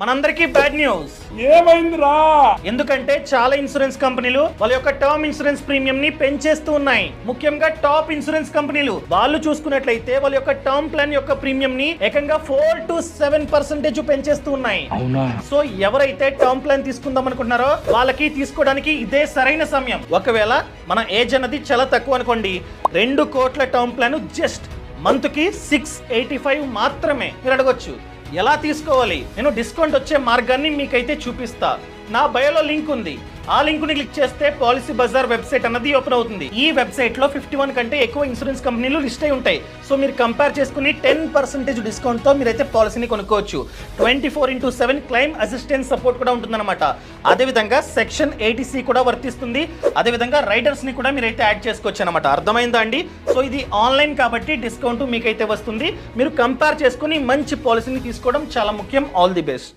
మనందరికీ bad news. ఏమైందిరా? ఎందుకంటే చాలా ఇన్సూరెన్స్ కంపెనీలు వాళ్ళ యొక్క టర్మ్ ఇన్సూరెన్స్ ప్రీమియం ని పెంచేస్తూ ఉన్నాయి. ముఖ్యంగా టాప్ ఇన్సూరెన్స్ కంపెనీలు వాళ్ళు చూసుకున్నట్లయితే వాళ్ళ యొక్క టర్మ్ ప్లాన్ యొక్క ప్రీమియం ని ఏకంగా 4 to 7% పెంచేస్తూ ఉన్నాయి. అవునా? సో ఎవరైతే టర్మ్ ప్లాన్ తీసుకుందాం అనుకుంటున్నారో వాళ్ళకి తీసుకోవడానికి ఇదే సరైన సమయం. ఒకవేళ మన ఏజ్ అన్నది చాలా తక్కువ అనుకోండి, 2 కోట్ల టర్మ్ ప్లాన్ జస్ట్ మంత్ కి 685 మాత్రమే. మీరు అడగొచ్చు ఎలా తీసుకోవాలి? నేను డిస్కౌంట్ వచ్చే మార్గాన్ని మీకైతే చూపిస్తా. నా బయోలో లింక్ ఉంది, ఆ లింక్ ని క్లిక్ చేస్తే పాలసీ బజార్ వెబ్సైట్ అన్నది ఓపెన్ అవుతుంది. ఈ వెబ్సైట్ లో 51 కంటే ఎక్కువ ఇన్సూరెన్స్ కంపెనీలు లిస్ట్ అయి ఉంటాయి. సో మీరు కంపేర్ చేసుకుని 10% డిస్కౌంట్ తో మీరైతే పాలసీని కొనుక్కోవచ్చు. 24/7 క్లెయిమ్ అసిస్టెన్స్ సపోర్ట్ కూడా ఉంటుందన్నమాట. అదేవిధంగా సెక్షన్ 80C కూడా వర్తిస్తుంది. అదేవిధంగా రైడర్స్ ని కూడా మీరైతే యాడ్ చేసుకోవచ్చు అనమాట. అర్థమైందా అండి? సో ఇది ఆన్లైన్ కాబట్టి డిస్కౌంట్ మీకైతే వస్తుంది. మీరు కంపేర్ చేసుకుని మంచి పాలసీని తీసుకోవడం చాలా ముఖ్యం. All the best.